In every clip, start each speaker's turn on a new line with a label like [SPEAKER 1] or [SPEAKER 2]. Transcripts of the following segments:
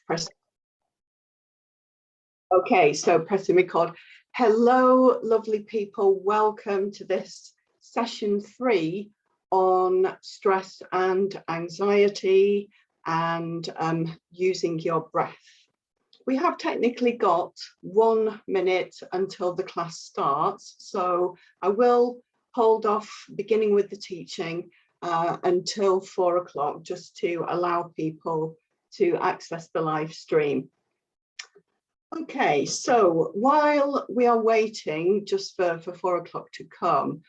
[SPEAKER 1] Press. Okay, so pressing record. Hello, lovely people. Welcome to this session 3 on stress and anxiety and using your breath. We have technically got 1 minute until the class starts, so I will hold off beginning with the teaching until 4 o'clock, just to allow people to access the live stream. Okay, so while we are waiting just for 4 o'clock to come,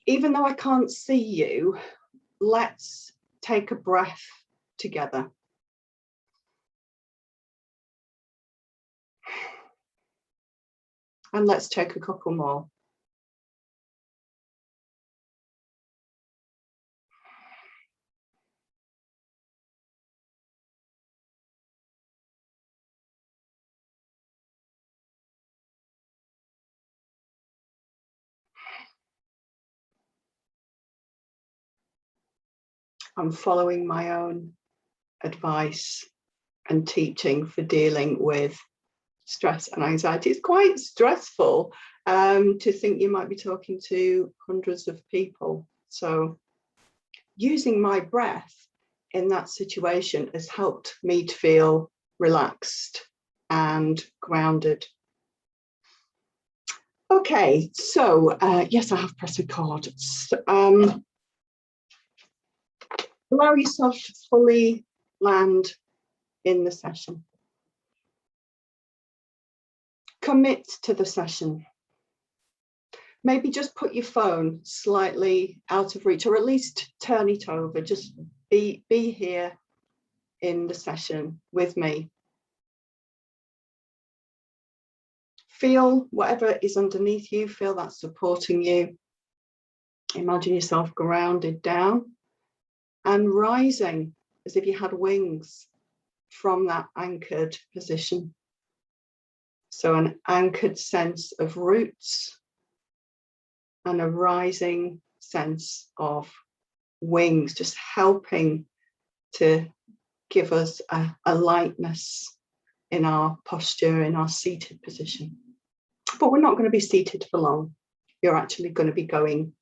[SPEAKER 1] even though I can't see you, let's take a breath together. And let's take a couple more. I'm following my own advice and teaching for dealing with stress and anxiety. It's quite stressful to think you might be talking to hundreds of people. So using my breath in that situation has helped me to feel relaxed and grounded. Okay, so yes, I have pressed record. Allow yourself to fully land in the session. Commit to the session. Maybe just put your phone slightly out of reach, or at least turn it over. Just be here in the session with me. Feel whatever is underneath you, feel that supporting you. Imagine yourself grounded down and rising as if you had wings from that anchored position. So an anchored sense of roots and a rising sense of wings, just helping to give us a lightness in our posture, in our seated position. But we're not going to be seated for long. You're actually going to be going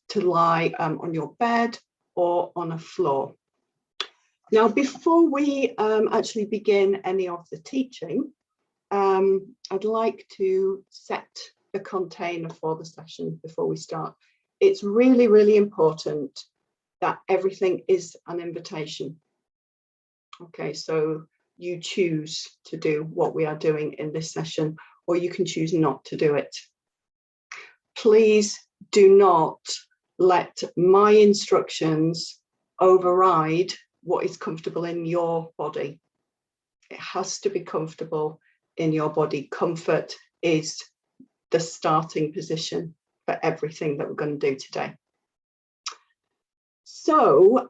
[SPEAKER 1] to lie on your bed or on a floor. Now, before we actually begin any of the teaching, I'd like to set the container for the session before we start. It's really, really important that everything is an invitation. Okay, so you choose to do what we are doing in this session, or you can choose not to do it. Please do not let my instructions override what is comfortable in your body. It has to be comfortable in your body. Comfort is the starting position for everything that we're going to do today. So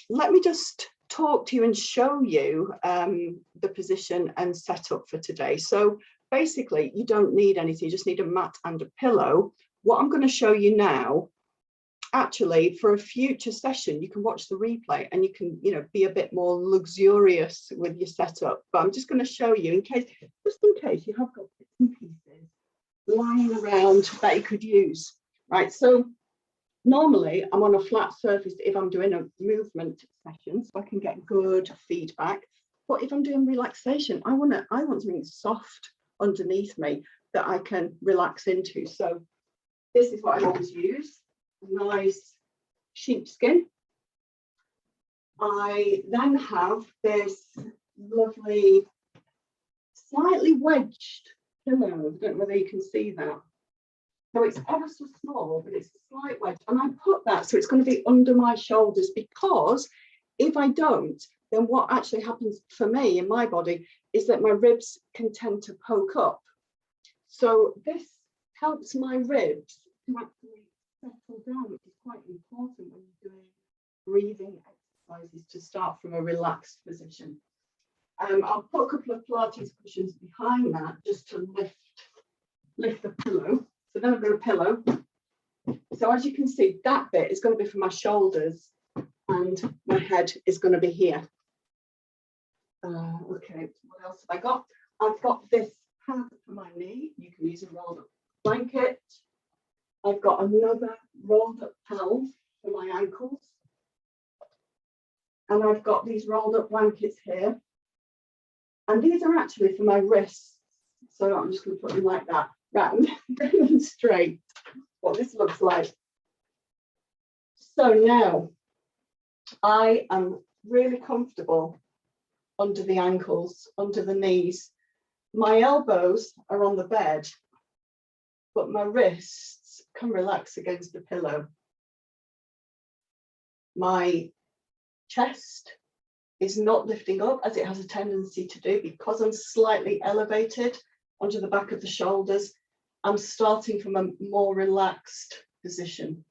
[SPEAKER 1] let me just talk to you and show you the position and setup for today. So basically, you don't need anything, you just need a mat and a pillow. What I'm going to show you now, actually, for a future session, you can watch the replay and you can, be a bit more luxurious with your setup. But I'm just going to show you just in case you have got bits and pieces lying around that you could use. Right, so normally I'm on a flat surface if I'm doing a movement session, so I can get good feedback. But if I'm doing relaxation, I want something soft underneath me that I can relax into. So this is what I always use. Nice sheepskin. I then have this lovely, slightly wedged pillow. I don't know whether you can see that. So it's ever so small, but it's a slight wedge. And I put that so it's going to be under my shoulders, because if I don't, then what actually happens for me in my body is that my ribs can tend to poke up. So this helps my ribs to actually settle down, which is quite important when you're doing breathing exercises to start from a relaxed position. I'll put a couple of Pilates cushions behind that just to lift the pillow. So then I've got a pillow. So as you can see, that bit is going to be for my shoulders and my head is going to be here. Okay, what else have I got? I've got this pad for my knee. You can use a rolled up blanket. I've got another rolled up towel for my ankles. And I've got these rolled up blankets here. And these are actually for my wrists. So I'm just going to put them like that. Right, bring them straight. What this looks like. So now I am really comfortable under the ankles, under the knees. My elbows are on the bed, but my wrists can relax against the pillow. My chest is not lifting up as it has a tendency to do because I'm slightly elevated onto the back of the shoulders. I'm starting from a more relaxed position.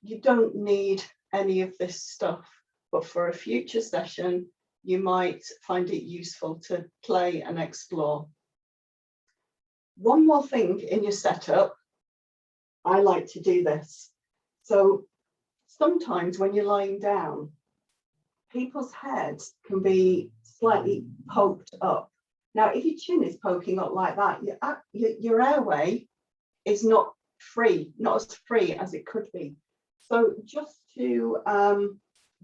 [SPEAKER 1] You don't need any of this stuff, but for a future session, you might find it useful to play and explore. One more thing in your setup, I like to do this. So sometimes when you're lying down, people's heads can be slightly poked up. Now, if your chin is poking up like that, your airway is not free, not as free as it could be. So just to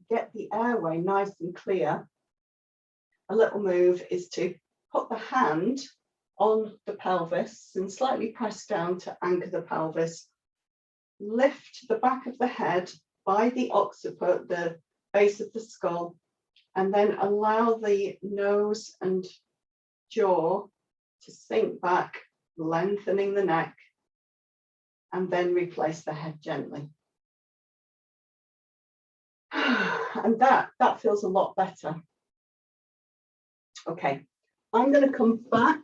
[SPEAKER 1] get the airway nice and clear, a little move is to put the hand on the pelvis and slightly press down to anchor the pelvis. Lift the back of the head by the occiput, the base of the skull, and then allow the nose and jaw to sink back, lengthening the neck, and then replace the head gently. And that feels a lot better. Okay, I'm going to come back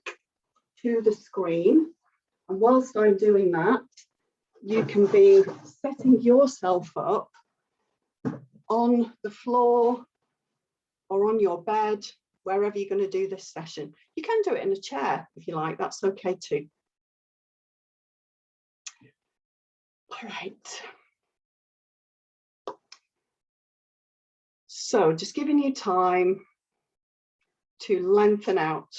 [SPEAKER 1] to the screen, and whilst I'm doing that, you can be setting yourself up on the floor or on your bed, wherever you're going to do this session. You can do it in a chair if you like, that's okay too. All right. So just giving you time to lengthen out.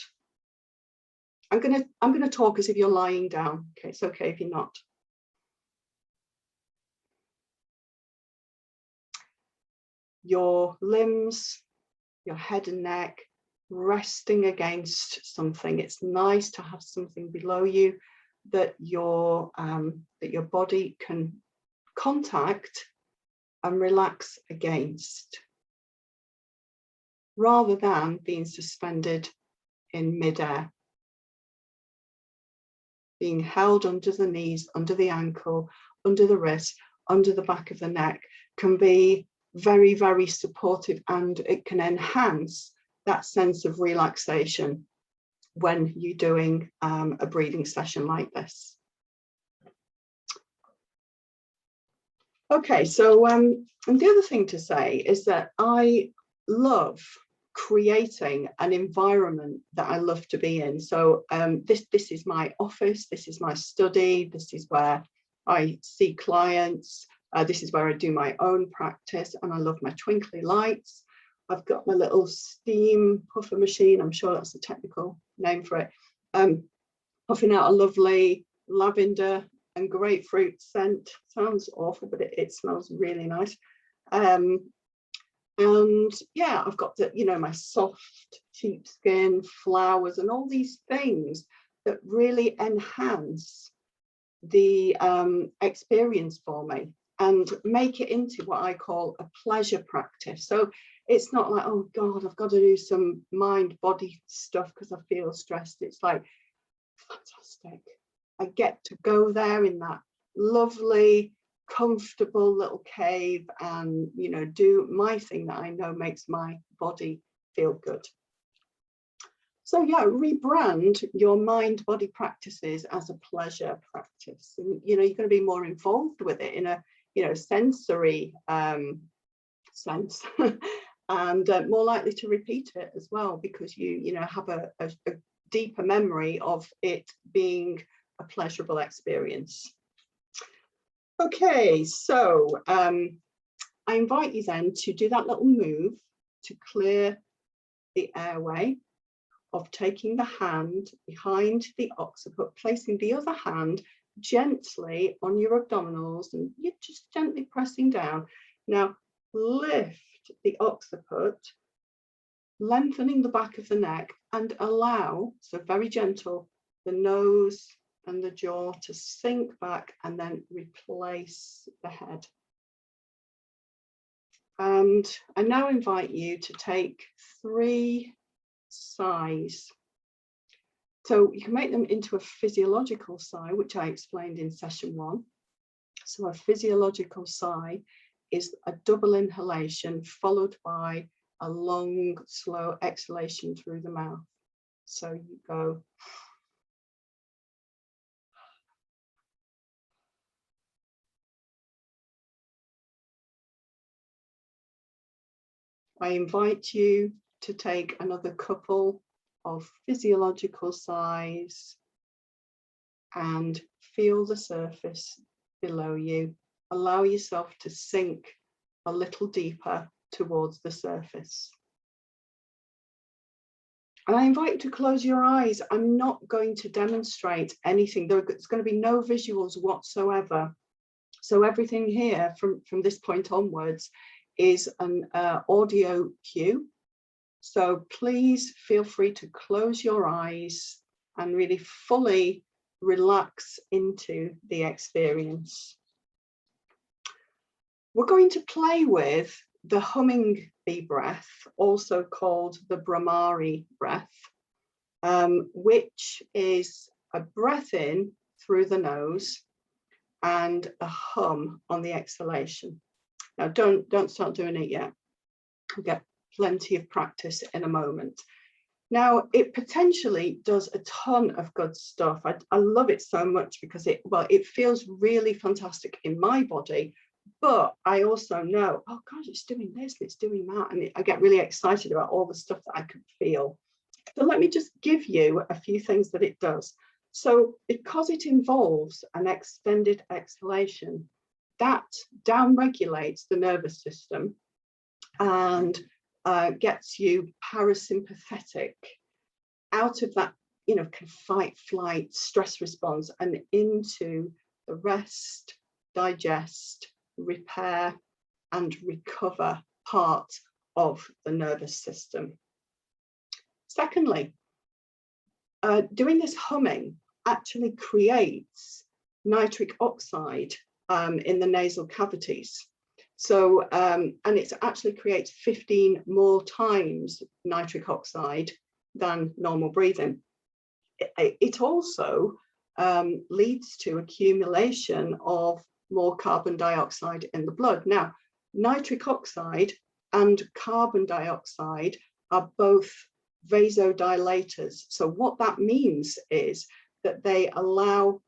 [SPEAKER 1] I'm gonna talk as if you're lying down. Okay, it's okay if you're not. Your limbs, your head and neck resting against something. It's nice to have something below you that your body can contact and relax against, rather than being suspended in midair. Being held under the knees, under the ankle, under the wrist, under the back of the neck can be very, very supportive, and it can enhance that sense of relaxation when you're doing a breathing session like this. Okay, so and the other thing to say is that I love creating an environment that I love to be in. So this is my office, this is my study, this is where I see clients, this is where I do my own practice, and I love my twinkly lights. I've got my little steam puffer machine, I'm sure that's a technical name for it, puffing out a lovely lavender and grapefruit scent. Sounds awful, but it smells really nice. And yeah, I've got the, my soft sheepskin, flowers, and all these things that really enhance the experience for me and make it into what I call a pleasure practice. So it's not like, oh God, I've got to do some mind body stuff because I feel stressed. It's like, fantastic. I get to go there in that lovely, comfortable little cave and do my thing that I know makes my body feel good. So yeah, rebrand your mind body practices as a pleasure practice, and you're going to be more involved with it in a sensory sense and more likely to repeat it as well, because you have a deeper memory of it being a pleasurable experience. Okay, so I invite you then to do that little move to clear the airway of taking the hand behind the occiput, placing the other hand gently on your abdominals, and you're just gently pressing down. Now lift the occiput, lengthening the back of the neck, and allow, so very gentle, the nose and the jaw to sink back and then replace the head. And I now invite you to take 3 sighs. So you can make them into a physiological sigh, which I explained in session 1. So a physiological sigh is a double inhalation followed by a long, slow exhalation through the mouth. So you go. I invite you to take another couple of physiological sighs and feel the surface below you. Allow yourself to sink a little deeper towards the surface. And I invite you to close your eyes. I'm not going to demonstrate anything. There's going to be no visuals whatsoever. So everything here from this point onwards is an audio cue. So please feel free to close your eyes and really fully relax into the experience. We're going to play with the humming bee breath, also called the Brahmari breath, which is a breath in through the nose and a hum on the exhalation. Now don't start doing it yet. We'll get plenty of practice in a moment. Now it potentially does a ton of good stuff. I love it so much because it feels really fantastic in my body, but I also know, oh gosh, it's doing this, it's doing that, and I get really excited about all the stuff that I could feel. So let me just give you a few things that it does. So because it involves an extended exhalation, that downregulates the nervous system and gets you parasympathetic, out of that, kind of fight, flight, stress response, and into the rest, digest, repair, and recover part of the nervous system. Secondly, doing this humming actually creates nitric oxide in the nasal cavities. So, and it actually creates 15 more times nitric oxide than normal breathing. It also leads to accumulation of more carbon dioxide in the blood. Now, nitric oxide and carbon dioxide are both vasodilators. So what that means is that they allow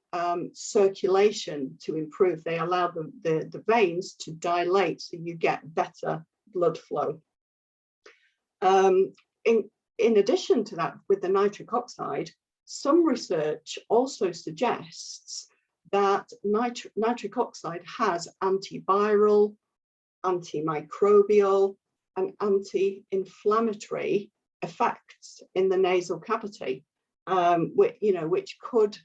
[SPEAKER 1] circulation to improve. They allow the veins to dilate, so you get better blood flow. In addition to that, with the nitric oxide, some research also suggests that nitric oxide has antiviral, antimicrobial, and anti-inflammatory effects in the nasal cavity, which could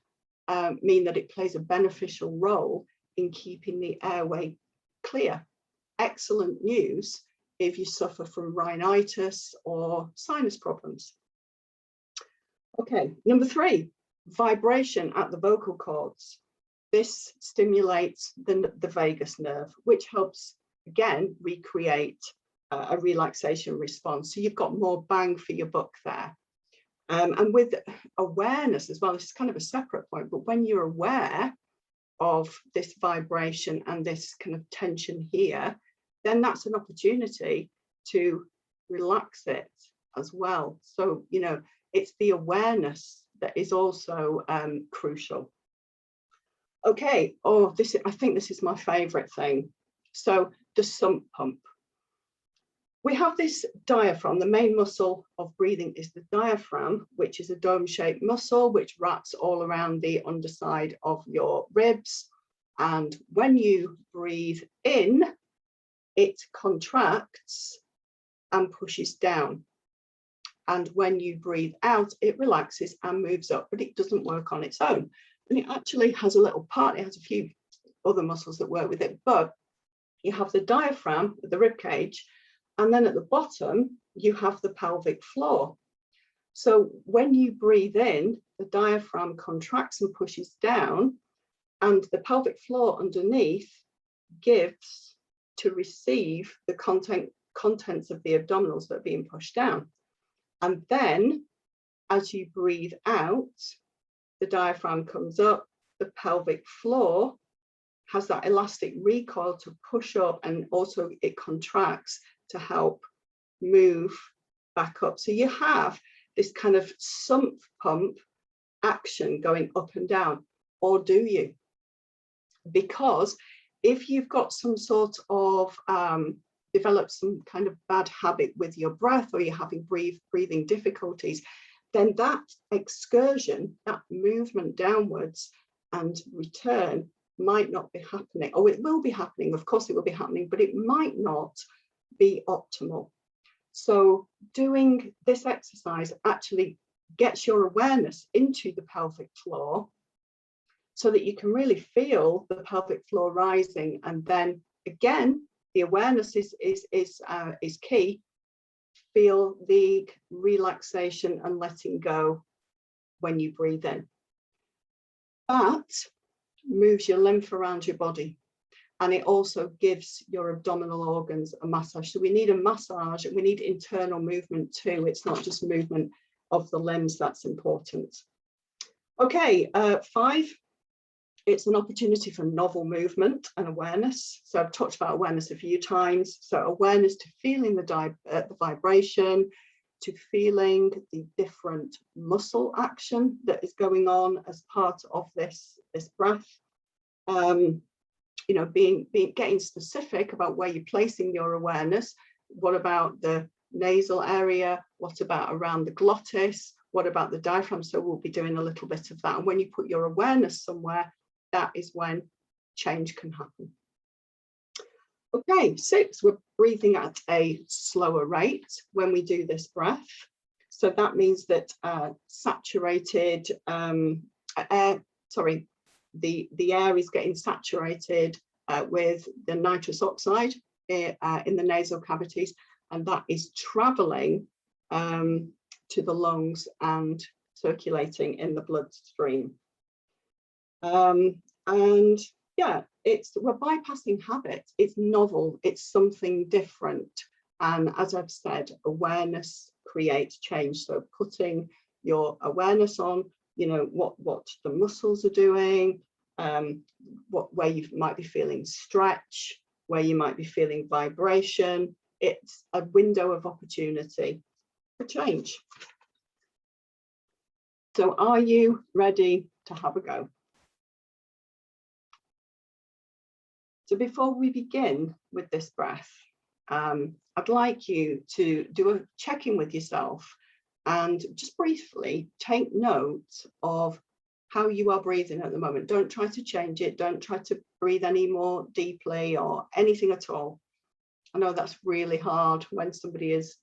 [SPEAKER 1] mean that it plays a beneficial role in keeping the airway clear. Excellent news if you suffer from rhinitis or sinus problems. Okay, number 3, vibration at the vocal cords. This stimulates the vagus nerve, which helps, again, recreate a relaxation response. So you've got more bang for your buck there. And with awareness as well, this is kind of a separate point, but when you're aware of this vibration and this kind of tension here, then that's an opportunity to relax it as well. So, it's the awareness that is also crucial. Okay, I think this is my favorite thing. So the sump pump. We have this diaphragm. The main muscle of breathing is the diaphragm, which is a dome-shaped muscle which wraps all around the underside of your ribs. And when you breathe in, it contracts and pushes down. And when you breathe out, it relaxes and moves up, but it doesn't work on its own. And it actually has a little part, it has a few other muscles that work with it, but you have the diaphragm, the rib cage, and then at the bottom, you have the pelvic floor. So when you breathe in, the diaphragm contracts and pushes down, and the pelvic floor underneath gives to receive the contents of the abdominals that are being pushed down. And then as you breathe out, the diaphragm comes up, the pelvic floor has that elastic recoil to push up, and also it contracts to help move back up. So you have this kind of sump pump action going up and down, or do you? Because if you've got some sort of developed some kind of bad habit with your breath, or you're having breathing difficulties, then that excursion, that movement downwards and return might not be happening, or it will be happening. Of course it will be happening, but it might not be optimal. So doing this exercise actually gets your awareness into the pelvic floor so that you can really feel the pelvic floor rising. And then again, the awareness is key. Feel the relaxation and letting go when you breathe in. That moves your lymph around your body, and it also gives your abdominal organs a massage. So we need a massage, and we need internal movement too. It's not just movement of the limbs that's important. Okay, 5. It's an opportunity for novel movement and awareness. So I've talked about awareness a few times. So awareness to feeling the vibration, to feeling the different muscle action that is going on as part of this breath. You know, getting specific about where you're placing your awareness. What about the nasal area? What about around the glottis? What about the diaphragm? So we'll be doing a little bit of that. And when you put your awareness somewhere, that is when change can happen. Okay, 6, we're breathing at a slower rate when we do this breath. So that means that saturated air, sorry, the air is getting saturated with the nitrous oxide in the nasal cavities, and that is traveling to the lungs and circulating in the bloodstream. And yeah, we're bypassing habit. It's novel, it's something different. And as I've said, awareness creates change. So putting your awareness on, you know, what the muscles are doing, where you might be feeling stretch, where you might be feeling vibration. It's a window of opportunity for change. So are you ready to have a go? So before we begin with this breath, I'd like you to do a check-in with yourself and just briefly take note of how you are breathing at the moment. Don't try to change it. Don't try to breathe any more deeply or anything at all. I know that's really hard when somebody is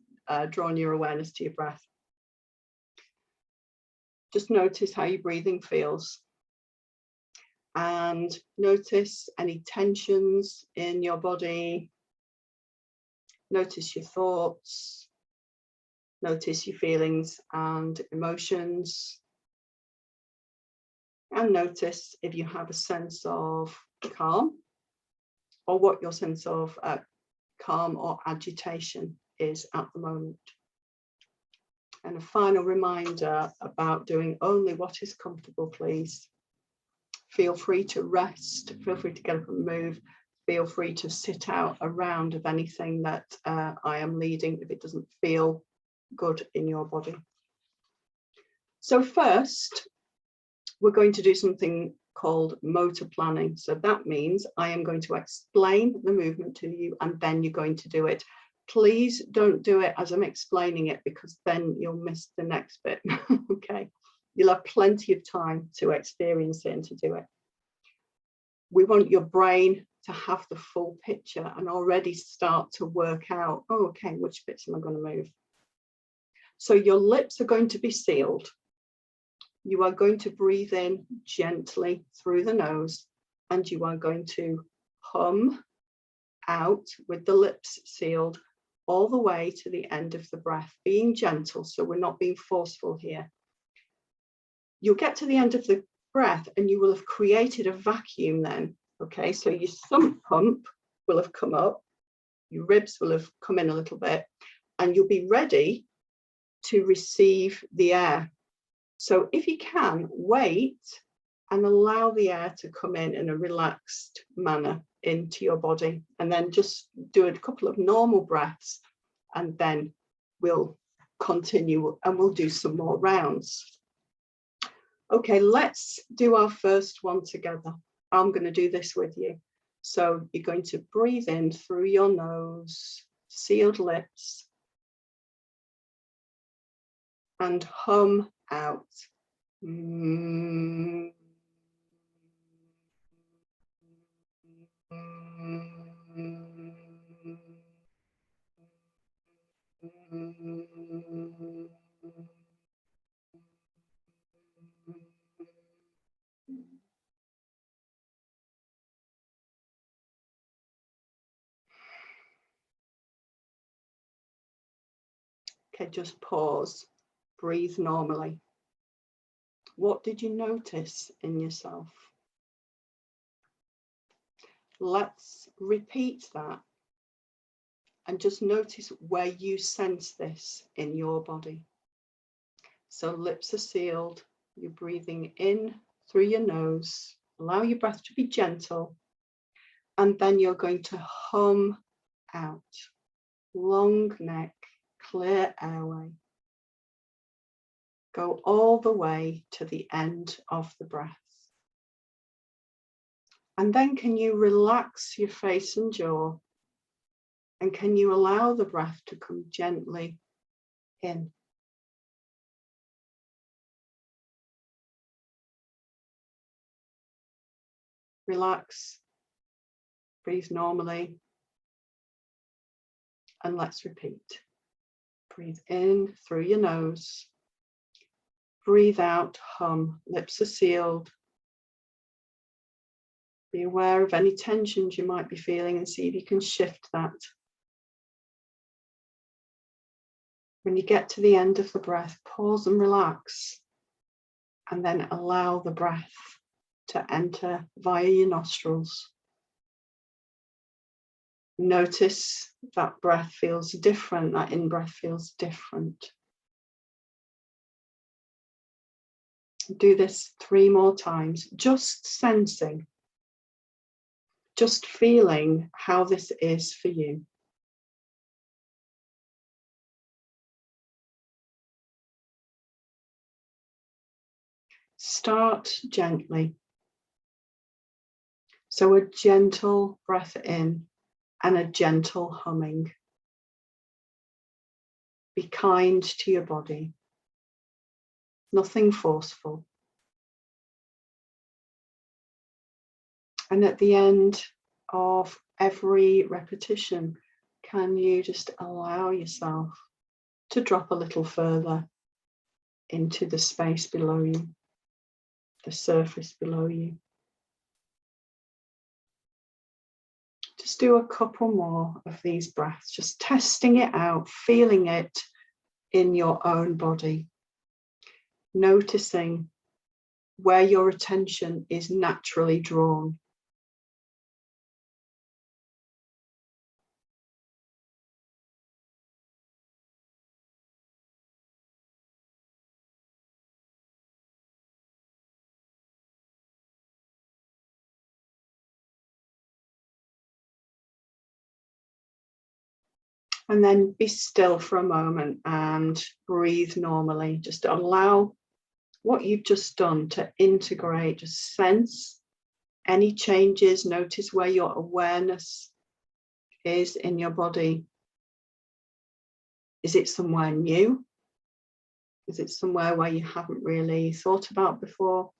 [SPEAKER 1] drawing your awareness to your breath. Just notice how your breathing feels. And notice any tensions in your body. Notice your thoughts. Notice your feelings and emotions. And notice if you have a sense of calm, or what your sense of calm or agitation is at the moment. And a final reminder about doing only what is comfortable, please. Feel free to rest, feel free to get up and move, feel free to sit out a round of anything that I am leading if it doesn't feel good in your body. So first, we're going to do something called motor planning. So that means I am going to explain the movement to you, and then you're going to do it. Please don't do it as I'm explaining it, because then you'll miss the next bit. Okay. You'll have plenty of time to experience it and to do it. We want your brain to have the full picture and already start to work out, oh, okay, which bits am I going to move? So your lips are going to be sealed. You are going to breathe in gently through the nose, and you are going to hum out with the lips sealed all the way to the end of the breath, being gentle, so we're not being forceful here. You'll get to the end of the breath and you will have created a vacuum then, okay? So your sump pump will have come up, your ribs will have come in a little bit, and you'll be ready to receive the air. So if you can, wait and allow the air to come in a relaxed manner into your body, and then just do a couple of normal breaths, and then we'll continue and we'll do some more rounds. Okay, let's do our first one together. I'm going to do this with you. So you're going to breathe in through your nose, sealed lips, and hum out. Okay, just pause, breathe normally. What did you notice in yourself? Let's repeat that and just notice where you sense this in your body. So lips are sealed, you're breathing in through your nose, allow your breath to be gentle, and then you're going to hum out. Long neck, clear airway. Go all the way to the end of the breath. And then can you relax your face and jaw? And can you allow the breath to come gently in? Relax, breathe normally, and let's repeat. Breathe in through your nose, breathe out, hum, lips are sealed. Be aware of any tensions you might be feeling and see if you can shift that. When you get to the end of the breath, pause and relax, and then allow the breath to enter via your nostrils. Notice that breath feels different, that in-breath feels different. Do this 3 more times, just sensing, just feeling how this is for you. Start gently. So a gentle breath in and a gentle humming. Be kind to your body. Nothing forceful. And at the end of every repetition, can you just allow yourself to drop a little further into the space below you, the surface below you? Just do a couple more of these breaths, just testing it out, feeling it in your own body, noticing where your attention is naturally drawn. And then be still for a moment and breathe normally. Just allow what you've just done to integrate. Just sense any changes. Notice where your awareness is in your body. Is it somewhere new? Is it somewhere where you haven't really thought about before?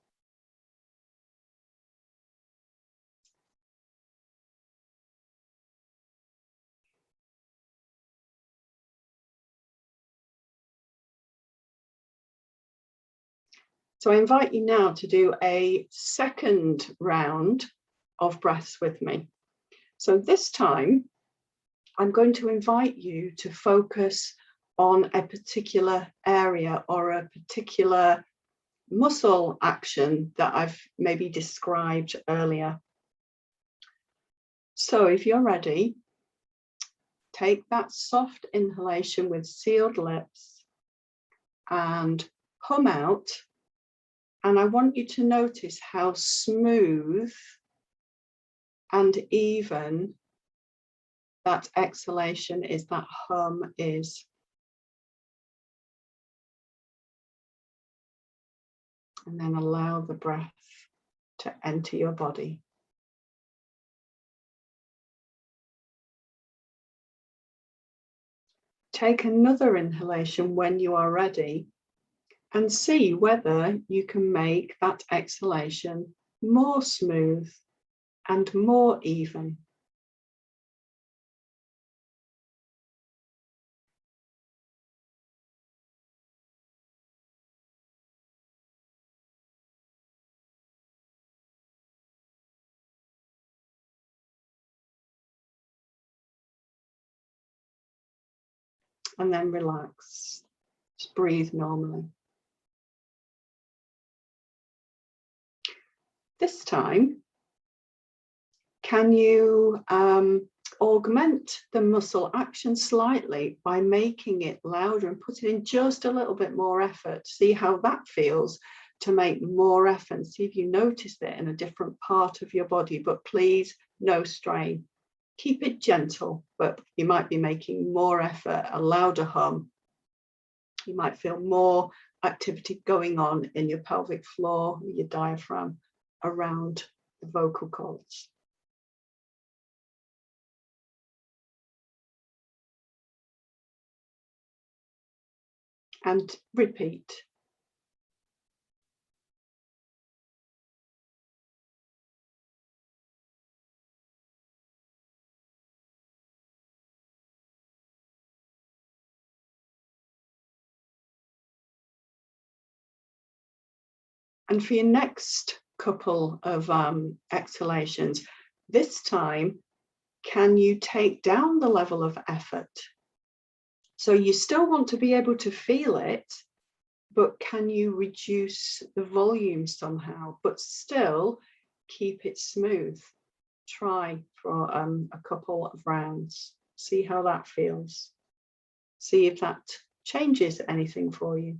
[SPEAKER 1] So I invite you now to do a second round of breaths with me. So this time, I'm going to invite you to focus on a particular area or a particular muscle action that I've maybe described earlier. So if you're ready, take that soft inhalation with sealed lips and hum out. And I want you to notice how smooth and even that exhalation is, that hum is. And then allow the breath to enter your body. Take another inhalation when you are ready and see whether you can make that exhalation more smooth and more even. And then relax. Just breathe normally. This time, can you augment the muscle action slightly by making it louder and putting in just a little bit more effort? See how that feels to make more effort. See if you notice it in a different part of your body, but please, no strain. Keep it gentle, but you might be making more effort, a louder hum. You might feel more activity going on in your pelvic floor, your diaphragm, around the vocal cords. And repeat. And for your next couple of exhalations, this time, can you take down the level of effort? So you still want to be able to feel it, but can you reduce the volume somehow, but still keep it smooth? Try for a couple of rounds. See how that feels. See if that changes anything for you.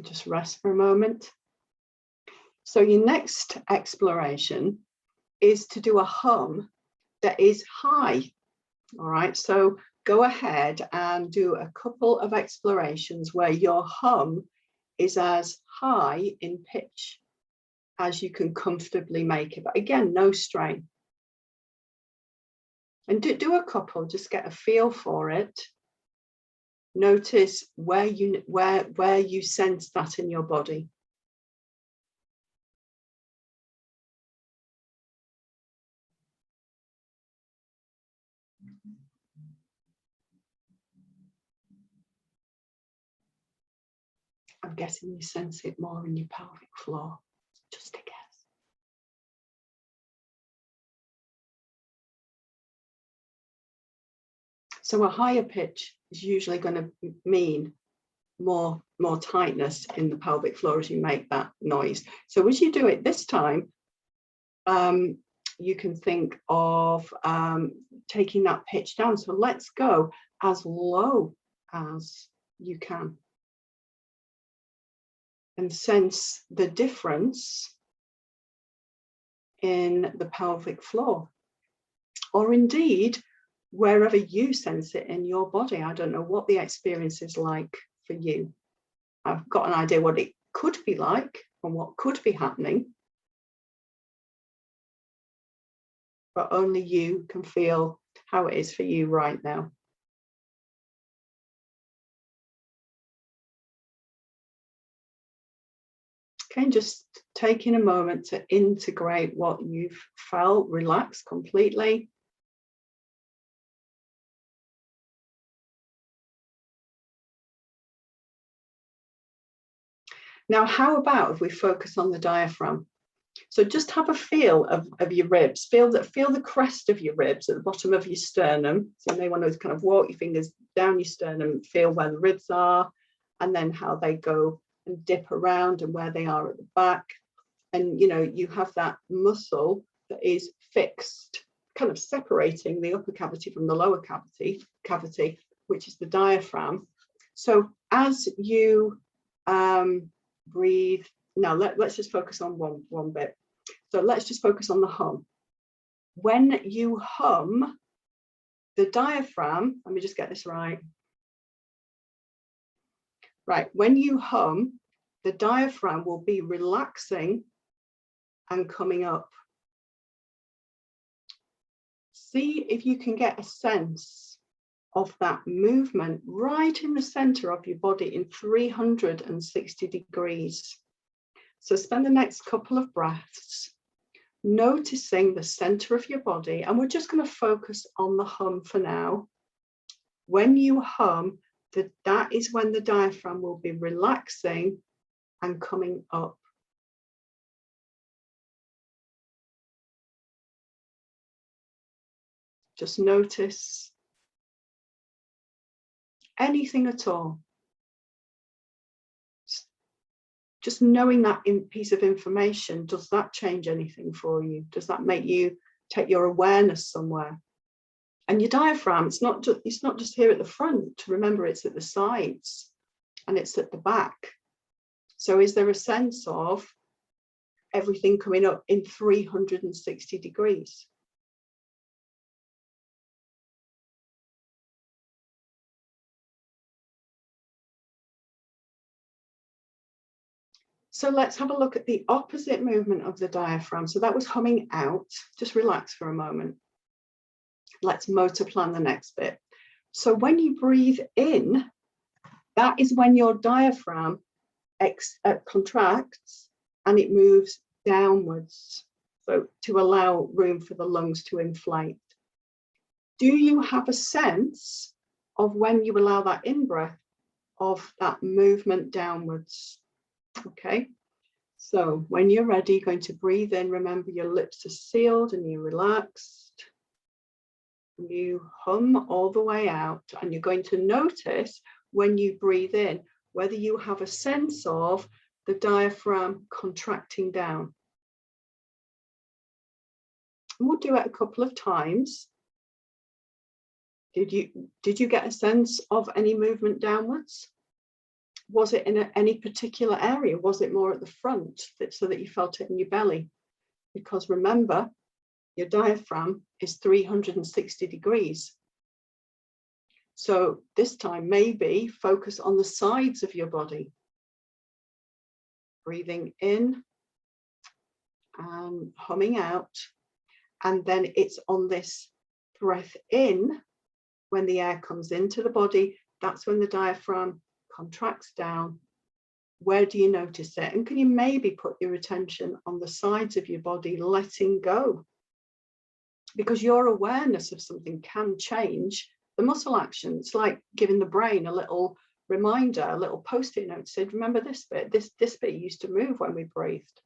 [SPEAKER 1] Just rest for a moment. So your next exploration is to do a hum that is high. All right, so go ahead and do a couple of explorations where your hum is as high in pitch as you can comfortably make it. But again, no strain. And do a couple, just get a feel for it. Notice where you sense that in your body. I'm guessing you sense it more in your pelvic floor. Just a guess. So a higher pitch is usually going to mean more tightness in the pelvic floor as you make that noise. So as you do it this time, you can think of taking that pitch down. So let's go as low as you can and sense the difference in the pelvic floor, or indeed wherever you sense it in your body. I don't know what the experience is like for you. I've got an idea what it could be like and what could be happening. but only you can feel how it is for you right now. Okay, just taking a moment to integrate what you've felt, relax completely. Now, how about if we focus on the diaphragm? So just have a feel of your ribs. Feel the crest of your ribs at the bottom of your sternum. So you may want to kind of walk your fingers down your sternum, feel where the ribs are, and then how they go and dip around and where they are at the back. And you know, you have that muscle that is fixed, kind of separating the upper cavity from the lower cavity, which is the diaphragm. So as you breathe, now let's just focus on one bit. So let's just focus on the hum. When you hum, the diaphragm, let me just get this right. Right, when you hum, the diaphragm will be relaxing and coming up. See if you can get a sense of that movement right in the center of your body in 360 degrees. So spend the next couple of breaths noticing the center of your body, and we're just going to focus on the hum for now. When you hum, that is when the diaphragm will be relaxing and coming up. Just notice anything at all. Just knowing that piece of information, does that change anything for you? Does that make you take your awareness somewhere? And your diaphragm, it's not just here at the front. Remember, it's at the sides and it's at the back. So is there a sense of everything coming up in 360 degrees? So let's have a look at the opposite movement of the diaphragm. So that was humming out. Just relax for a moment. Let's motor plan the next bit. So when you breathe in, that is when your diaphragm contracts and it moves downwards, so to allow room for the lungs to inflate. Do you have a sense of when you allow that in-breath of that movement downwards? Okay, so when you're ready, you're going to breathe in. Remember, your lips are sealed and you're relaxed. You hum all the way out, and you're going to notice when you breathe in whether you have a sense of the diaphragm contracting down. And we'll do it a couple of times. Did you get a sense of any movement downwards? Was it in any particular area? Was it more at the front so that you felt it in your belly? Because remember, your diaphragm is 360 degrees. So this time, maybe focus on the sides of your body. Breathing in and humming out. And then it's on this breath in, when the air comes into the body, that's when the diaphragm contracts down. Where do you notice it? And can you maybe put your attention on the sides of your body, letting go? Because your awareness of something can change the muscle action. It's like giving the brain a little reminder, a little post-it note, said, remember this bit, this bit used to move when we breathed.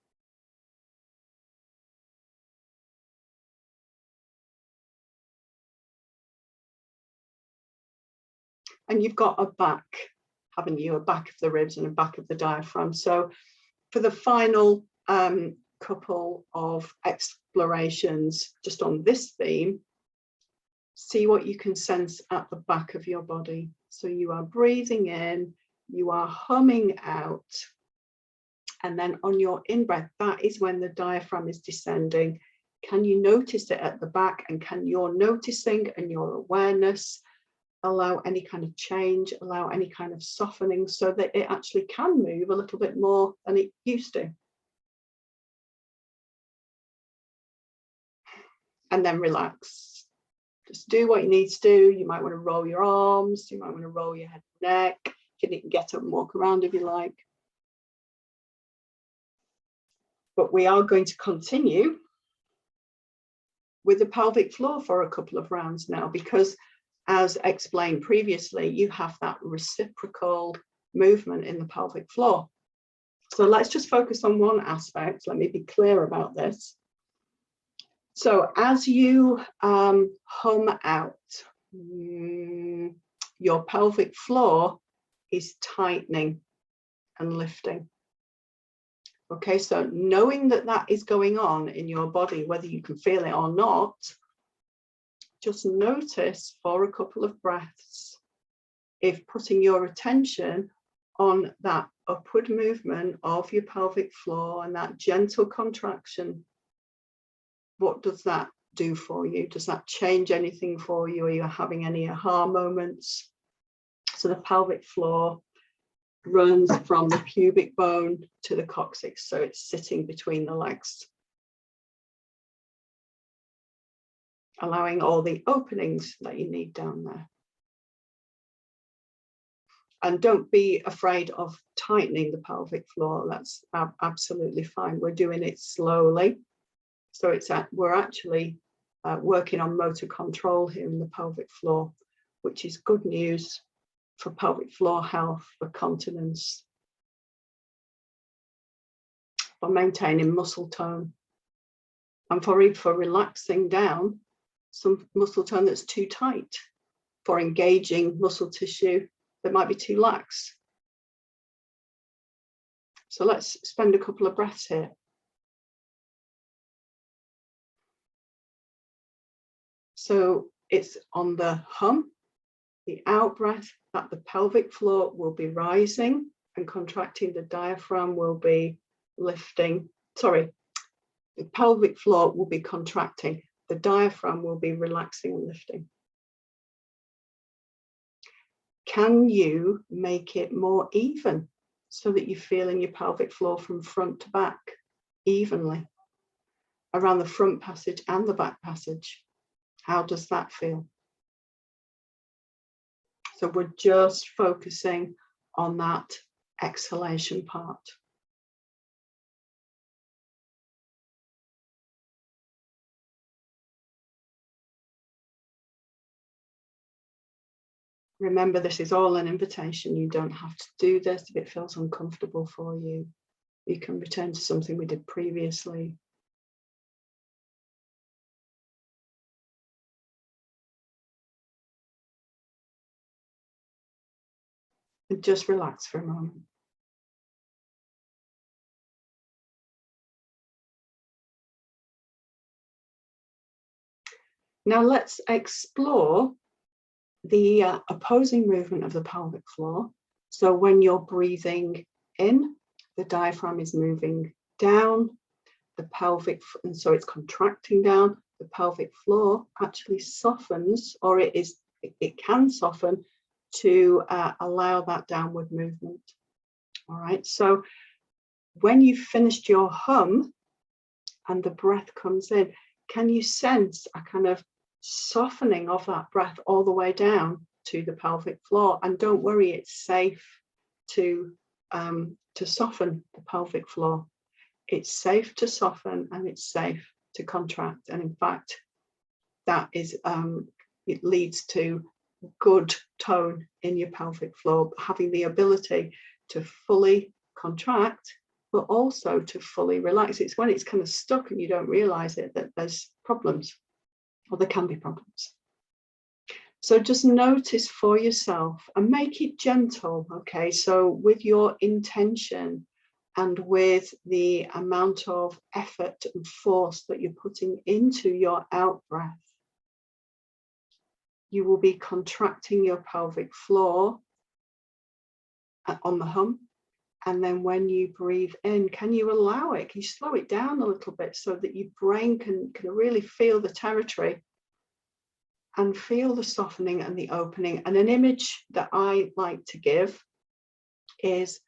[SPEAKER 1] And you've got a back, haven't you? A back of the ribs and a back of the diaphragm. So for the final couple of explorations just on this theme, see what you can sense at the back of your body. So you are breathing in, you are humming out, and then on your in-breath, that is when the diaphragm is descending. Can you notice it at the back? And can your noticing and your awareness allow any kind of change, allow any kind of softening, so that it actually can move a little bit more than it used to? and then relax. Just do what you need to do. You might want to roll your arms, you might want to roll your head and neck. You can get up and walk around if you like. But we are going to continue with the pelvic floor for a couple of rounds now, because as explained previously, you have that reciprocal movement in the pelvic floor. So let's just focus on one aspect. Let me be clear about this. So as you hum out, your pelvic floor is tightening and lifting. Okay, so knowing that that is going on in your body, whether you can feel it or not, just notice for a couple of breaths if putting your attention on that upward movement of your pelvic floor and that gentle contraction, what does that do for you? Does that change anything for you? Are you having any aha moments? So the pelvic floor runs from the pubic bone to the coccyx, so it's sitting between the legs, allowing all the openings that you need down there. And don't be afraid of tightening the pelvic floor. That's absolutely fine. We're doing it slowly. So we're actually working on motor control here in the pelvic floor, which is good news for pelvic floor health, for continence, for maintaining muscle tone, and for relaxing down some muscle tone that's too tight, for engaging muscle tissue that might be too lax. So let's spend a couple of breaths here. So it's on the hum, the out breath, that the pelvic floor will be rising and contracting, the diaphragm will be lifting. Sorry, the pelvic floor will be contracting, the diaphragm will be relaxing and lifting. Can you make it more even so that you're feeling your pelvic floor from front to back evenly around the front passage and the back passage? How does that feel? So we're just focusing on that exhalation part. Remember, this is all an invitation. You don't have to do this. If it feels uncomfortable for you, you can return to something we did previously. And just relax for a moment. Now let's explore the opposing movement of the pelvic floor. So when you're breathing in, the diaphragm is moving down, the pelvic, and so it's contracting down. The pelvic floor actually softens, or it can soften to allow that downward movement. All right, so when you've finished your hum and the breath comes in, can you sense a kind of softening of that breath all the way down to the pelvic floor? And don't worry, it's safe to soften the pelvic floor. It's safe to soften and it's safe to contract. And in fact, that is it leads to good tone in your pelvic floor, having the ability to fully contract, but also to fully relax. It's when it's kind of stuck and you don't realize it that there's problems, or there can be problems. So just notice for yourself and make it gentle, okay? So with your intention and with the amount of effort and force that you're putting into your out breath, you will be contracting your pelvic floor on the hum. And then when you breathe in, can you allow it? Can you slow it down a little bit so that your brain can really feel the territory and feel the softening and the opening? And an image that I like to give is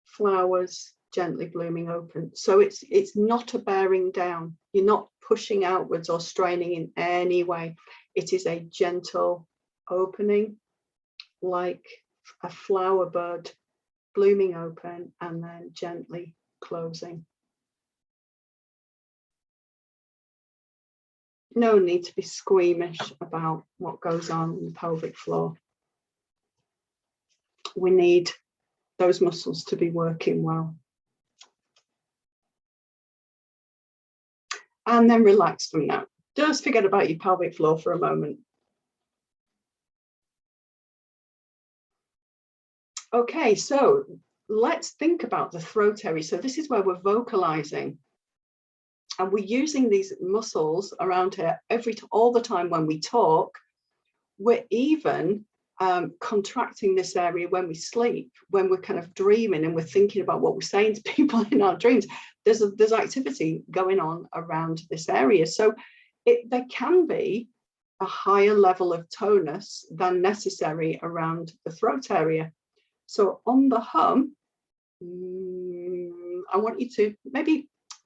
[SPEAKER 1] flowers gently blooming open. So it's not a bearing down. You're not pushing outwards or straining in any way. It is a gentle opening, like a flower bud blooming open and then gently closing. No need to be squeamish about what goes on in the pelvic floor. We need those muscles to be working well. And then relax from that. Just forget about your pelvic floor for a moment. Okay, so let's think about the throat area. So this is where we're vocalizing. And we're using these muscles around here all the time when we talk. We're even contracting this area when we sleep, when we're kind of dreaming and we're thinking about what we're saying to people in our dreams. There's activity going on around this area. So there can be a higher level of tonus than necessary around the throat area. So on the hum, I want you to,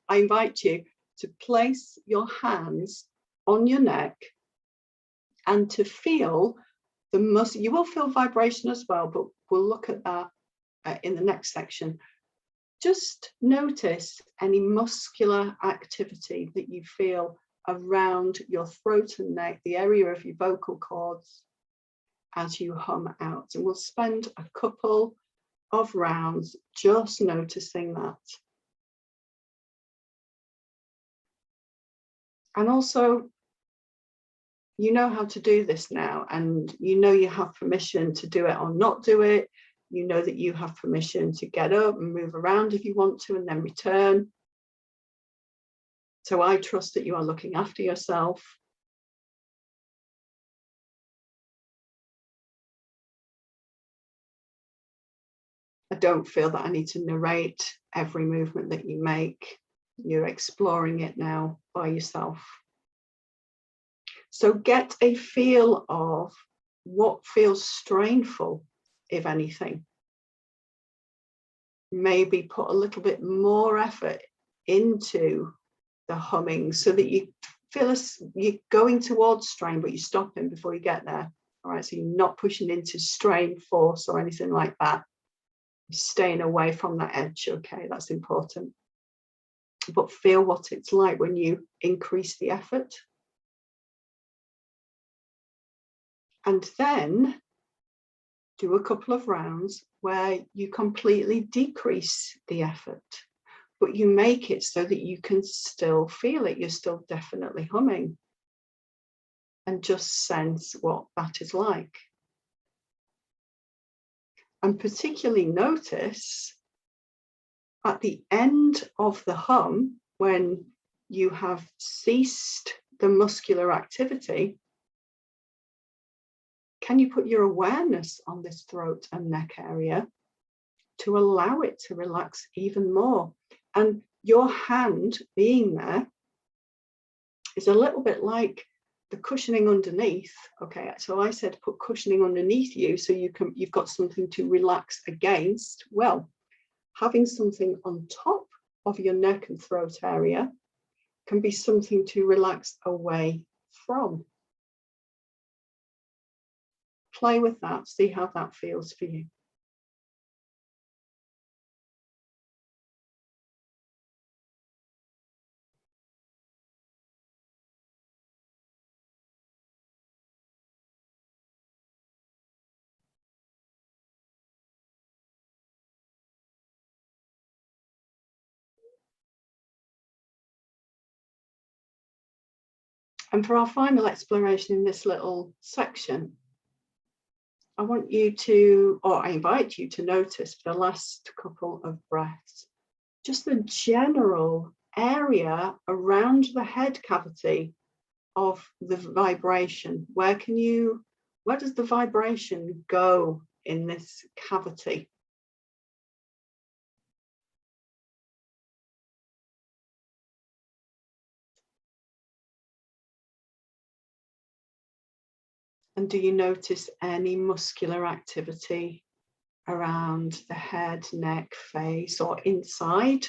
[SPEAKER 1] I invite you to place your hands on your neck and to feel the muscle. You will feel vibration as well, but we'll look at that in the next section. Just notice any muscular activity that you feel around your throat and neck, the area of your vocal cords, as you hum out. And we'll spend a couple of rounds just noticing that. And also, you know how to do this now, and you know you have permission to do it or not do it. You know that you have permission to get up and move around if you want to and then return. So I trust that you are looking after yourself. I don't feel that I need to narrate every movement that you make. You're exploring it now by yourself. So get a feel of what feels strainful, if anything. Maybe put a little bit more effort into the humming so that you feel you're going towards strain, but you're stopping before you get there. All right, so you're not pushing into strain, force, or anything like that. You're staying away from that edge. Okay, that's important. But feel what it's like when you increase the effort. And then do a couple of rounds where you completely decrease the effort, but you make it so that you can still feel it. You're still definitely humming. And just sense what that is like. And particularly notice at the end of the hum, when you have ceased the muscular activity, can you put your awareness on this throat and neck area to allow it to relax even more? And your hand being there is a little bit like the cushioning underneath. Okay, so I said put cushioning underneath you so you've got something to relax against. Well, having something on top of your neck and throat area can be something to relax away from. Play with that, see how that feels for you. And for our final exploration in this little section, I want you to, or I invite you to notice for the last couple of breaths, just the general area around the head cavity of the vibration. Where does the vibration go in this cavity? And do you notice any muscular activity around the head, neck, face, or inside.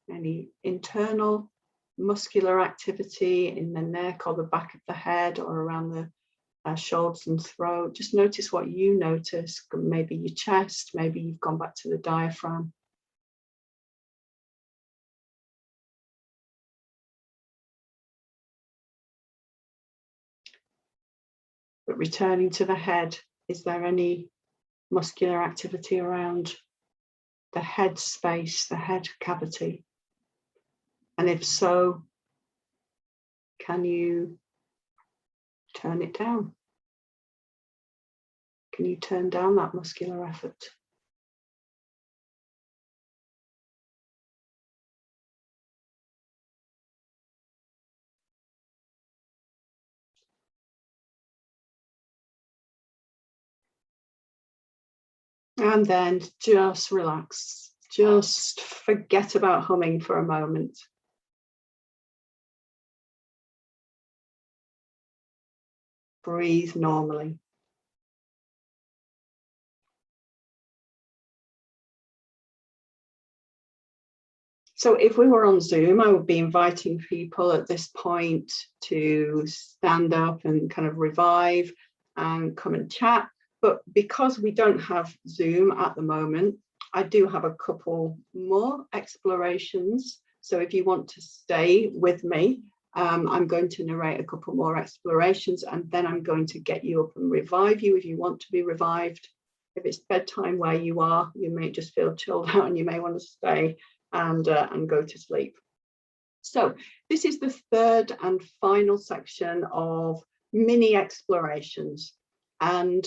[SPEAKER 1] Any internal muscular activity in the neck or the back of the head or around the shoulders and throat. Just notice what you notice. Maybe your chest, maybe you've gone back to the diaphragm. But returning to the head, is there any muscular activity around the head space, the head cavity? And if so, can you turn it down? Can you turn down that muscular effort? And then just relax. Just forget about humming for a moment. Breathe normally. So if we were on Zoom, I would be inviting people at this point to stand up and kind of revive and come and chat. But because we don't have Zoom at the moment, I do have a couple more explorations. So if you want to stay with me, I'm going to narrate a couple more explorations, and then I'm going to get you up and revive you if you want to be revived. If it's bedtime where you are, you may just feel chilled out and you may want to stay and go to sleep. So this is the third and final section of mini explorations. And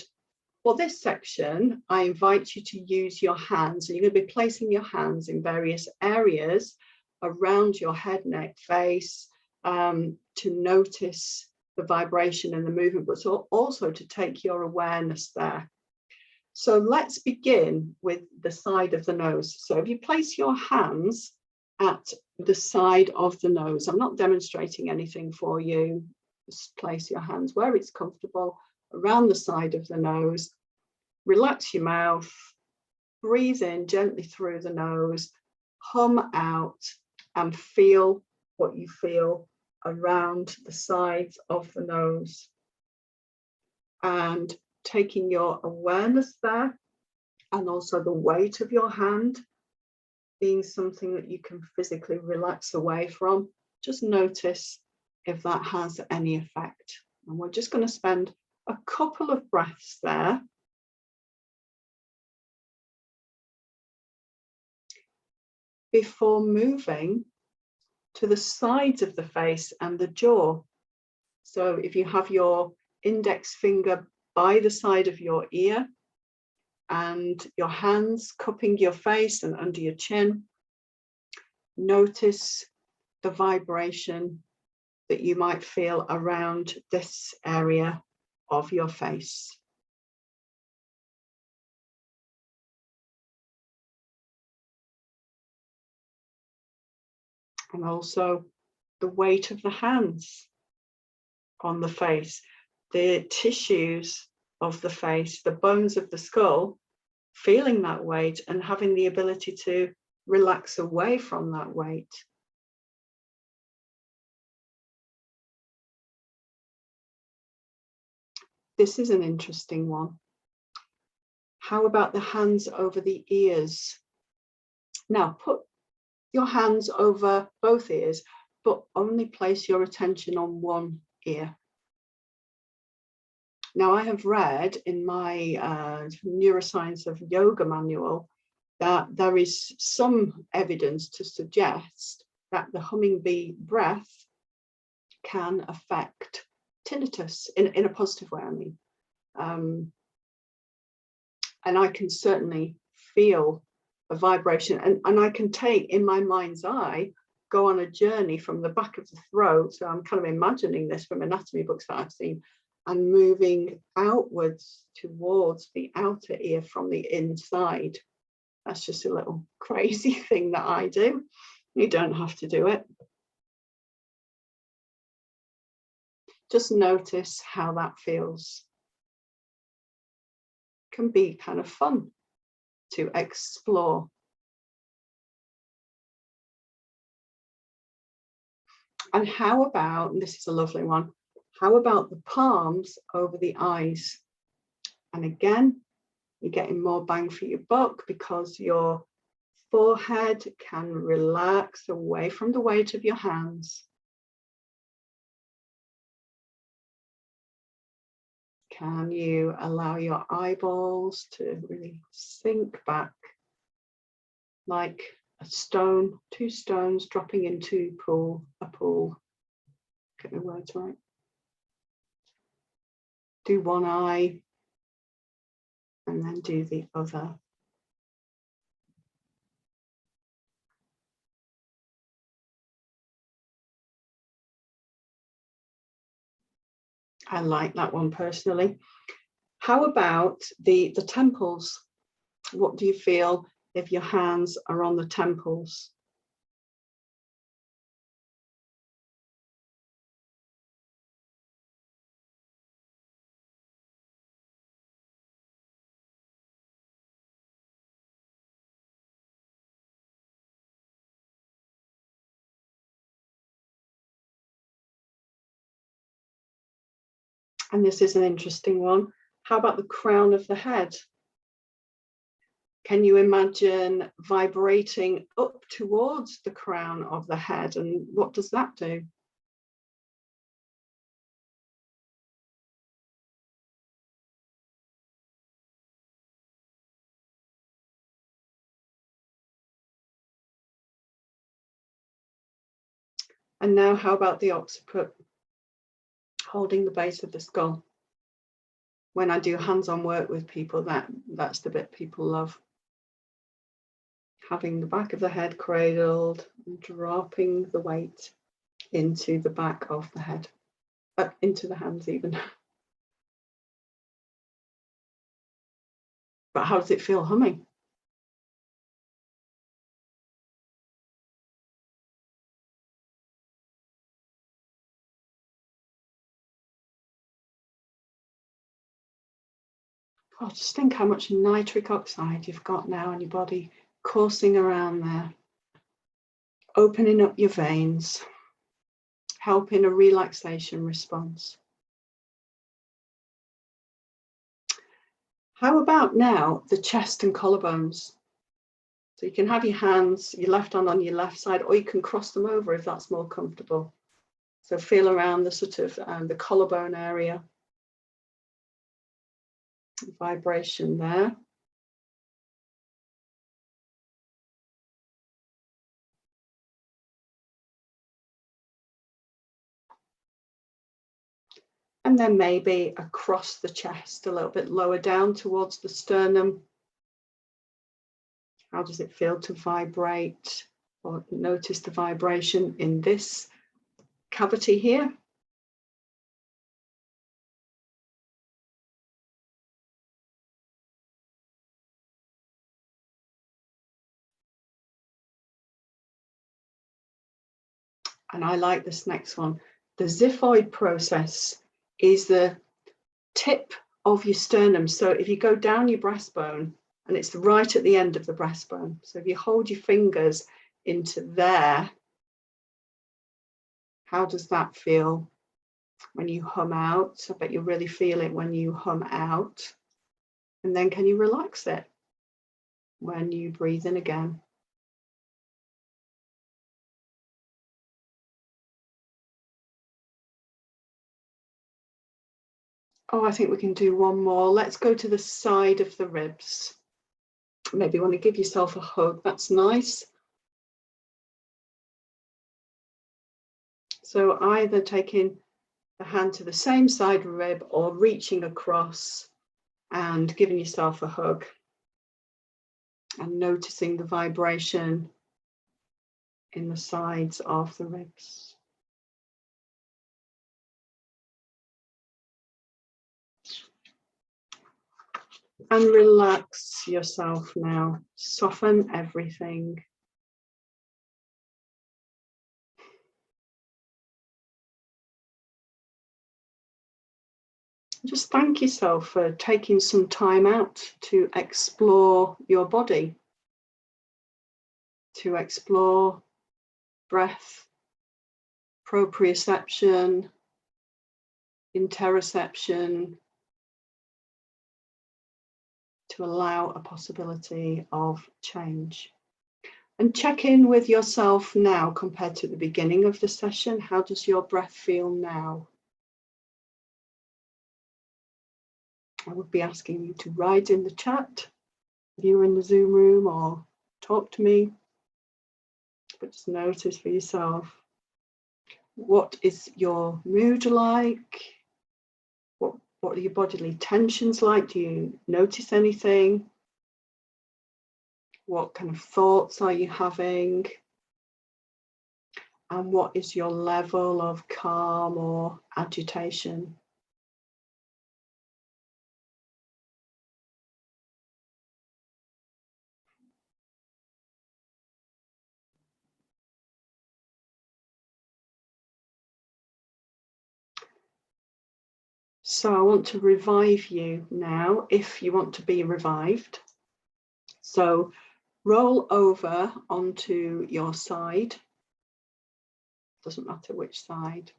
[SPEAKER 1] for this section, I invite you to use your hands. And you're going to be placing your hands in various areas around your head, neck, face, to notice the vibration and the movement, but also to take your awareness there. So let's begin with the side of the nose. So if you place your hands at the side of the nose, I'm not demonstrating anything for you. Just place your hands where it's comfortable around the side of the nose. Relax your mouth, breathe in gently through the nose, hum out, and feel what you feel around the sides of the nose. And taking your awareness there, and also the weight of your hand being something that you can physically relax away from. Just notice if that has any effect. And we're just going to spend a couple of breaths there. Before moving to the sides of the face and the jaw. So if you have your index finger by the side of your ear and your hands cupping your face and under your chin, notice the vibration that you might feel around this area of your face. And also the weight of the hands on the face, the tissues of the face, the bones of the skull, feeling that weight and having the ability to relax away from that weight. This is an interesting one. How about the hands over the ears? Now put your hands over both ears, but only place your attention on one ear. Now, I have read in my Neuroscience of Yoga manual that there is some evidence to suggest that the humming bee breath can affect tinnitus in a positive way, I mean. And I can certainly feel a vibration, and I can take in my mind's eye, go on a journey from the back of the throat. So I'm kind of imagining this from anatomy books that I've seen, and moving outwards towards the outer ear from the inside. That's just a little crazy thing that I do. You don't have to do it. Just notice how that feels. can be kind of fun to explore. And how about, and this is a lovely one, how about the palms over the eyes? And again, you're getting more bang for your buck because your forehead can relax away from the weight of your hands. Can you allow your eyeballs to really sink back like a stone, two stones dropping into a pool. Get the words right. Do one eye and then do the other. I like that one personally. How about the temples? What do you feel if your hands are on the temples? And this is an interesting one. How about the crown of the head? Can you imagine vibrating up towards the crown of the head? And what does that do? And now how about the occiput? Holding the base of the skull. When I do hands-on work with people, that's the bit people love. Having the back of the head cradled and dropping the weight into the back of the head, into the hands even. But how does it feel humming? God, just think how much nitric oxide you've got now in your body coursing around there, opening up your veins, helping a relaxation response. How about now the chest and collarbones? So you can have your hands, your left hand on your left side, or you can cross them over if that's more comfortable. So feel around the sort of the collarbone area. Vibration there. And then maybe across the chest, a little bit lower down towards the sternum. How does it feel to vibrate or notice the vibration in this cavity here? And I like this next one. The xiphoid process is the tip of your sternum. So if you go down your breastbone, and it's right at the end of the breastbone. So if you hold your fingers into there, how does that feel when you hum out? I bet you really feel it when you hum out. And then can you relax it when you breathe in again? Oh, I think we can do one more. Let's go to the side of the ribs. Maybe you want to give yourself a hug. That's nice. So either taking the hand to the same side rib or reaching across and giving yourself a hug and noticing the vibration in the sides of the ribs. And relax yourself now. Soften everything. Just thank yourself for taking some time out to explore your body, to explore breath, proprioception, interoception, to allow a possibility of change. And check in with yourself now compared to the beginning of the session. How does your breath feel now? I would be asking you to write in the chat if you're in the Zoom room, or talk to me, but just notice for yourself. What is your mood like? What are your bodily tensions like? Do you notice anything? What kind of thoughts are you having? And what is your level of calm or agitation? So I want to revive you now, if you want to be revived. So roll over onto your side. Doesn't matter which side.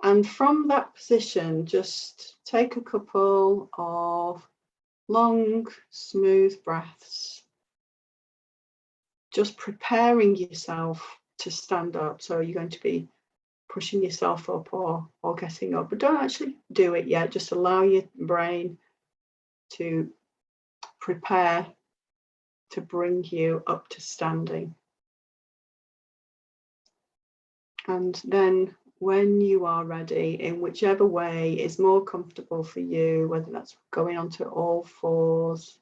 [SPEAKER 1] And from that position, just take a couple of long, smooth breaths, just preparing yourself to stand up. So you're going to be pushing yourself up or getting up, but don't actually do it yet. Just allow your brain to prepare to bring you up to standing. And then when you are ready, in whichever way is more comfortable for you, whether that's going onto all fours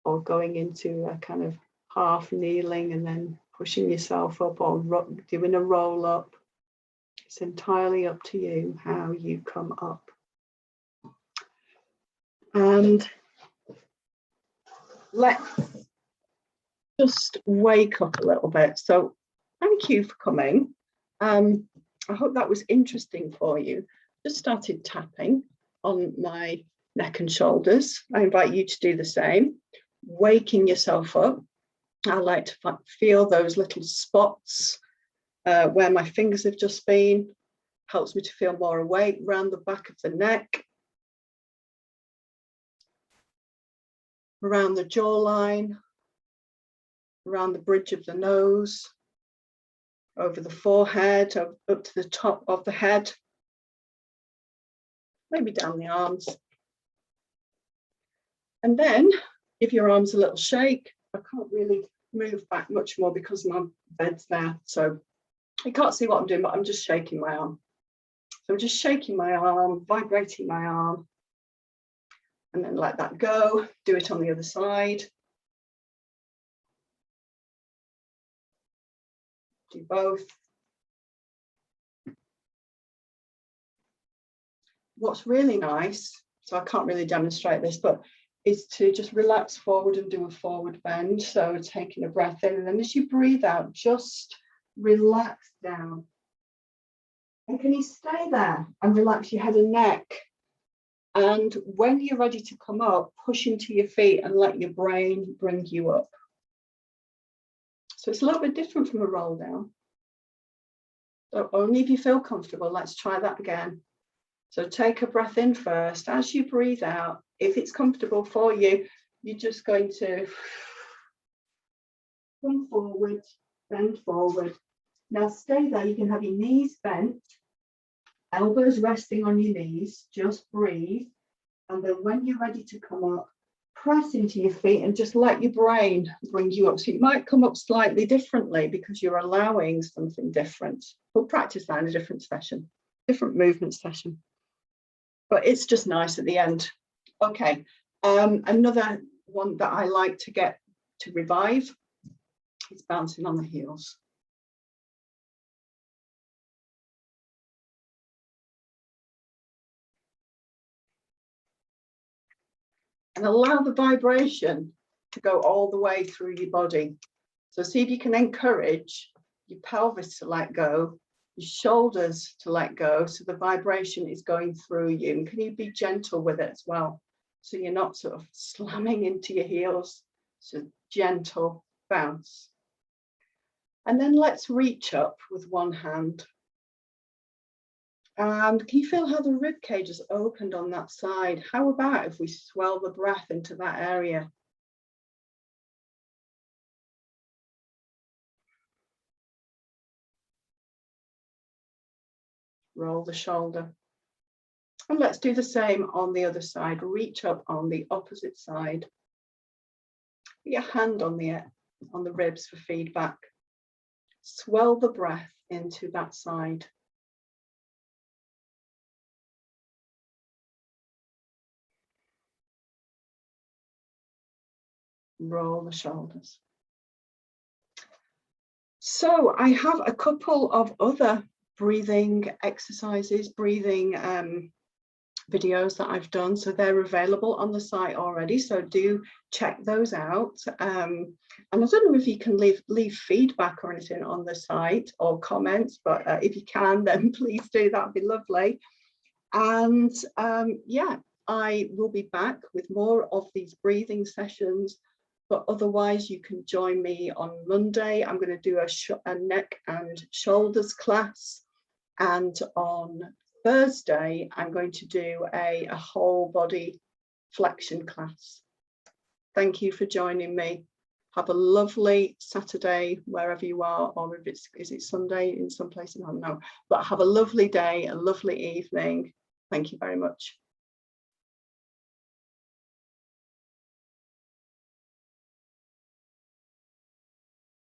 [SPEAKER 1] or going into a kind of half kneeling and then pushing yourself up, or doing a roll up, it's entirely up to you how you come up. And let's just wake up a little bit. So thank you for coming. I hope that was interesting for you. Just started tapping on my neck and shoulders. I invite you to do the same, waking yourself up. I like to feel those little spots where my fingers have just been. Helps me to feel more awake around the back of the neck, around the jawline, around the bridge of the nose, over the forehead, up to the top of the head, maybe down the arms. And then give your arms a little shake. I can't really move back much more because my bed's there, so you can't see what I'm doing, but I'm just shaking my arm. So I'm just shaking my arm, vibrating my arm, and then let that go. Do it on the other side. Do both. What's really nice, so I can't really demonstrate this, but is to just relax forward and do a forward bend. So taking a breath in, and then as you breathe out, just relax down. And can you stay there and relax your head and neck? And when you're ready to come up, push into your feet and let your brain bring you up. So it's a little bit different from a roll down. So only if you feel comfortable. Let's try that again. So take a breath in first. As you breathe out, if it's comfortable for you, you're just going to come forward, bend forward. Now stay there. You can have your knees bent, elbows resting on your knees. Just breathe. And then when you're ready to come up, press into your feet and just let your brain bring you up. So you might come up slightly differently because you're allowing something different. We'll practice that in a different session, different movement session. But it's just nice at the end. Okay, another one that I like to get to revive is bouncing on the heels. And allow the vibration to go all the way through your body. So see if you can encourage your pelvis to let go Your shoulders to let go, so the vibration is going through you. And can you be gentle with it as well? So you're not sort of slamming into your heels. So gentle bounce. And then let's reach up with one hand. And can you feel how the rib cage is opened on that side? How about if we swell the breath into that area? Roll the shoulder. And let's do the same on the other side. Reach up on the opposite side. Put your hand on the ribs for feedback. Swell the breath into that side. Roll the shoulders. So I have a couple of other breathing exercises, breathing videos that I've done. So they're available on the site already. So do check those out. And I don't know if you can leave feedback or anything on the site or comments, but if you can, then please do. That'd be lovely. And yeah, I will be back with more of these breathing sessions. But otherwise, you can join me on Monday. I'm going to do a neck and shoulders class. And on Thursday, I'm going to do a whole body flexion class. Thank you for joining me. Have a lovely Saturday, wherever you are, or if is it Sunday in some places, I don't know. But have a lovely day, a lovely evening. Thank you very much.